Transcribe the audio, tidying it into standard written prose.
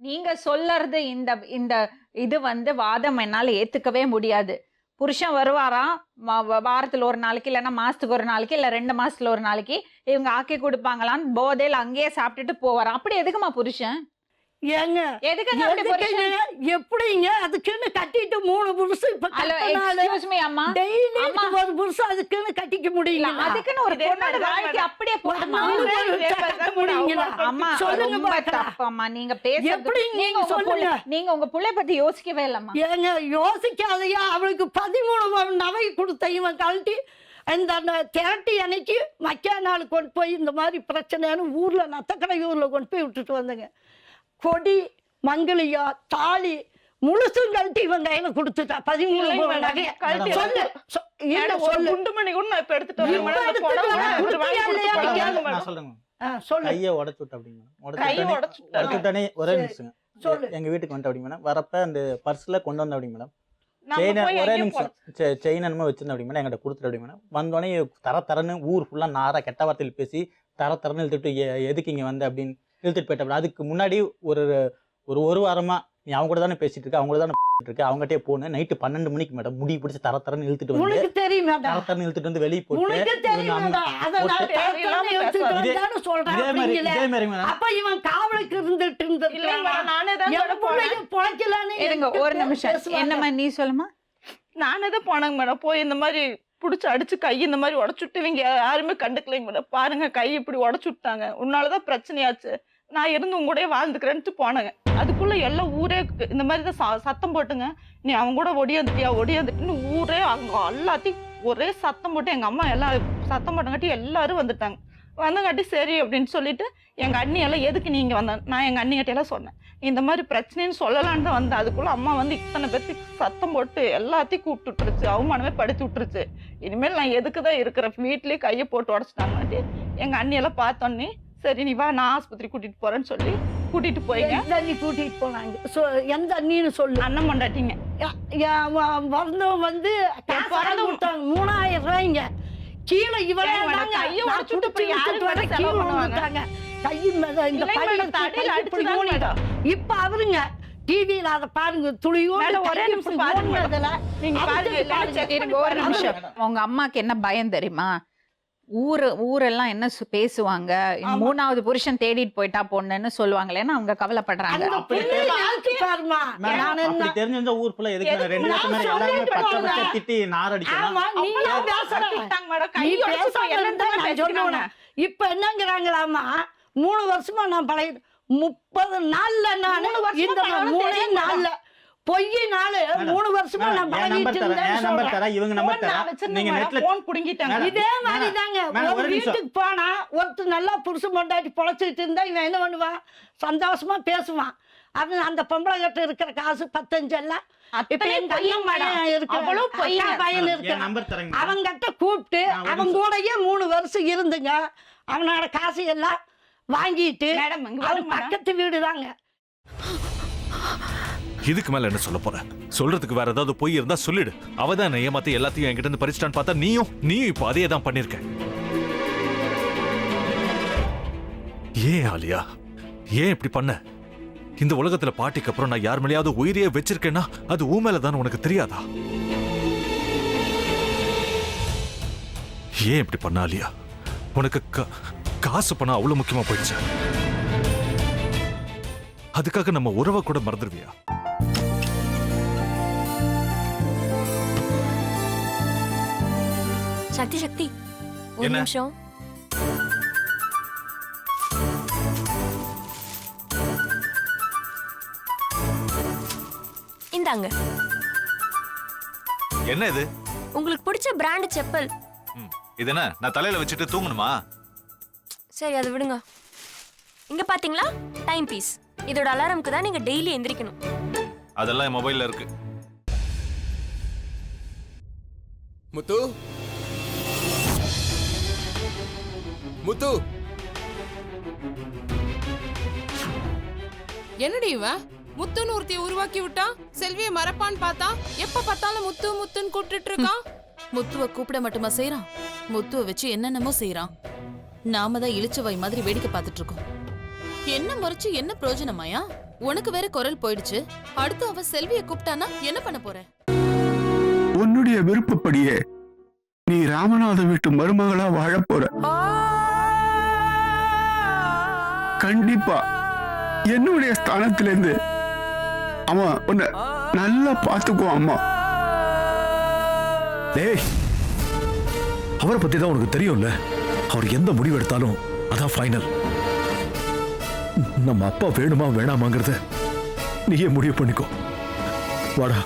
நீங்க சொல்லறது இந்த இந்த இது வாதம் என்னால ஏத்துக்கவே முடியாது. புருஷன் வருவாராம், வாரத்துல ஒரு நாளைக்கு, இல்லைன்னா மாசத்துக்கு ஒரு நாளைக்கு, இல்ல 2 மாசத்துல ஒரு நாளைக்கு இவங்க ஆக்கி கொடுப்பாங்களான்னு போதையில அங்கேயே சாப்பிட்டுட்டு போவாராம். அப்படி எதுக்குமா புருஷன்? ஏங்க எதுக்குங்க அப்படி புருஷன்? எப்படிங்க அதுக்குன்னு கட்டிட்டு 3 புருஷன் இப்ப எக்ஸ்கியூஸ் மீ அம்மா, டெய்லி ஒரு புருஷன் அதுக்குன்னு கட்டிக்க முடியல. அதுக்குன்னு ஒரு பொண்ணோட வாழ்க்கை அப்படியே போடுமா? அம்மா ரொம்ப தப்பம்மா நீங்க பேசுறது. நீங்க உங்க புள்ளைய பத்தி யோசிக்கவே இல்லம்மா. ஏங்க யோசிக்காதையா? அவளுக்கு 13 நகை கொடுத்த இவன் கழட்டி இந்த திரட்டி அன்னைக்கு மக்கா நாள் கொண்டு போய் இந்த மாதிரி பிரச்சனைன்னு ஊர்ல நத்தக்கடை ஊர்ல கொண்டு போய் விட்டுட்டு வந்தேங்க. கொடி மங்கலியா தாலி முழுசும் கழட்டி இவன் கையில கொடுத்துட்டா. 13 நகை சொல்லு. குண்டுமணி கூட நான் இப்ப எடுத்துட்டு ஒரே நிமிஷம் எங்க வீட்டுக்கு வந்துட்டு அப்படிங்க மேடம். வரப்ப அந்த பர்ஸ்ல கொண்டு வந்த அப்படிங்க மேடம். ஒரே நிமிஷம் செயின் என்னமோ வச்சிருந்தேன் அப்படிங்க மேடம். என்கிட்ட கொடுத்துட்டு அப்படிங்க மேடம். வந்தோடனே தரன்னு ஊர் ஃபுல்லா நாரா கெட்ட வார்த்தையில் பேசி தரன்னு இழுத்துட்டு எதுக்கு இங்க வந்து அப்படின்னு இழுத்துட்டு போயிட்டேன். அதுக்கு முன்னாடி ஒரு வாரமா நீ அவங்க கூட தானே பேசிட்டு இருக்க, அவங்க கூட தானே இருக்கு, அவங்ககிட்டே போனேன். நைட்டு 12 மணிக்கு மேடம் முடி பிடிச்சி தரன்னு இழுத்துட்டு வந்து இழுத்துட்டு வந்து வெளியே போட்டு ஒரு நிமிஷம் என்னம்மா நீ சொல்லுமா. நானே தான் போனாங்க மேடம். போய் இந்த மாதிரி பிடிச்சி அடிச்சு கை இந்த மாதிரி உடச்சுட்டு இவங்க யாருமே கண்டுக்கலைங்க மேடம். பாருங்க கை இப்படி உடச்சு விட்டாங்க, உன்னாலதான் பிரச்சனையாச்சு, நான் இருந்து உங்க கூட வாழ்ந்துக்கிறேன்ட்டு போனாங்க. அதுக்குள்ள எல்லாம் ஊரே இந்த மாதிரி தான் சத்தம் போட்டுங்க, நீ அவங்க கூட ஒடியாந்துட்டுன்னு ஊரே அவங்க எல்லாத்தையும் ஒரே சத்தம் போட்டு எங்க அம்மா எல்லாம் சத்தம் போட்டங்காட்டி எல்லாரும் வந்துட்டாங்க. வந்தங்காட்டி சரி அப்படின்னு சொல்லிட்டு எங்க அண்ணி எல்லாம் எதுக்கு நீங்க வந்த, நான் எங்க அண்ணிகிட்ட எல்லாம் சொன்னேன் இந்த மாதிரி பிரச்சனைன்னு சொல்லலான்னு தான் வந்தேன். அதுக்குள்ள அம்மா வந்து இத்தனை பேர்த்துக்கு சத்தம் போட்டு எல்லாத்தையும் கூப்பிட்டு விட்டுருச்சு, அவமானமே படுத்தி விட்டுருச்சு. இனிமேல் நான் எதுக்குதான் இருக்கிறேன், வீட்லயே கையை போட்டு உடச்சிட்டாங்கன்னாட்டி எங்க அண்ணியெல்லாம் பார்த்தோன்னே சரி நீ வா நான் ஆஸ்பத்திரி கூட்டிட்டு போறேன்னு சொல்லி கூட்டிட்டு போயிங்க. கூட்டிட்டு போனாங்க. எந்த அண்ணின்னு சொல்லு. அண்ணன் கொண்டாட்டிங்க வந்து 3000 ரூபாய்ங்க கீழே இவளே இப்ப அவருங்க டிவியில அத பாருங்க துளியோட ஒரே நிமிஷம் உங்க அம்மாக்கு என்ன பயம் தெரியுமா? ஊரெல்லாம் என்ன பேசுவாங்க, 3வது புருஷன் தேடிட்டு போயிட்டா பொண்ணுன்னு சொல்லுவாங்களேன்னு அவங்க கவலைப்படுறாங்க. இப்ப என்னங்கிறாங்களாமா 3 வருஷமா நான் பழைய 30 நாள்ல நானு இந்த 3 நாள்ல பொய் நாள் 3 வருஷமா நான் பழகிட்டு இருந்தேன். இதே மாதிரிதாங்க ஒரு வீட்டுக்கு போனா ஒருத்தர் நல்லா புருஷன் பொண்டாட்டி பொழைச்சிட்டு இருந்தா இவன் என்ன பண்ணுவான், சந்தோஷமா பேசுவான். அவன் அந்த பொம்பளை கிட்ட இருக்கிற காசு 15 எல்லாம் அவங்கிட்ட கூப்பிட்டு அவங்க கூடயே 3 வருஷம் இருந்துங்க. அவனோட காசு எல்லாம் வாங்கிட்டு பக்கத்து வீடுதாங்க. இதுக்கு மேல என்ன சொல்ல போற? சொல்றதுக்கு வேற ஏதாவது போய் இருந்தா சொல்லிடு. அவதான் ஏமாத்தி எல்லாத்தையும் என்கிட்ட இருந்து பறிச்சிட்டான்னு பார்த்தா நீயும் இப்ப அதே தான் பண்ணிருக்க. ஏன் ஆலியா ஏன் இப்படி பண்ண? இந்த உலகத்துல பாட்டிக்கு அப்புறம் நான் யார் மேலேயாவது உயிரையே வச்சிருக்கேன்னா அது ஊ மேலதான் உனக்கு தெரியாதா? ஏன் இப்படி பண்ண ஆலியா? உனக்கு காசு பணம் அவ்வளவு முக்கியமா போயிடுச்சு, அதுக்காக நம்ம உறவை கூட மறந்துடுவியா? சக்தி ஒரு நிமிஷம். இந்தாங்க. என்ன இது? உங்களுக்கு பிடிச்ச பிராண்ட் செப்பல். இது என்ன நான் தலையில வச்சுட்டு தூங்கணுமா? சரி அதை விடுங்க. இங்க பாத்தீங்களா டைம் பீஸ், இதோட அலாரம்க்கு தான் நீங்க டெய்லி எந்திரிக்கணும். அதெல்லாம் என் மொபைல்ல இருக்கு. முத்து முத்து என்னடி இவன் முத்துன்னு ஒருத்தைய உருவாக்கி விட்டான், செல்வியை மறப்பான்னு பார்த்தா எப்ப பார்த்தாலும் முத்து முத்துன்னு கூப்பிட்டு இருக்கான். முத்துவ கூப்பிட மட்டுமா செய்யறான், முத்துவ வச்சு என்னென்னமோ செய்யறான். நாம தான் இழிச்ச வாய் மாதிரி வேடிக்கை பார்த்துட்டு இருக்கோம். என்ன மறைச்சு என்ன பிரயோஜனமாயா? உனக்கு வேற குரல் போயிடுச்சு. அடுத்து அவ செல்வியை கூப்பிட்டானா என்ன பண்ண போற? உன்னுடைய விருப்பப்படியே நீ ராமநாத வீட்டு மருமகளா வாழ போற. கண்டிப்பா என்னுடைய ஸ்தானத்திலிருந்து அவன் உன்னை நல்லா பார்த்துக்குவான் அம்மா. டேய், அவரை பத்தி தான் உனக்கு தெரியும்ல. அவர் எந்த முடிவு எடுத்தாலும் அதான் ஃபைனல். நம்ம அப்பா வேணுமா வேணாமாங்கிறத நீயே முடிவு பண்ணிக்கோ. வாடா.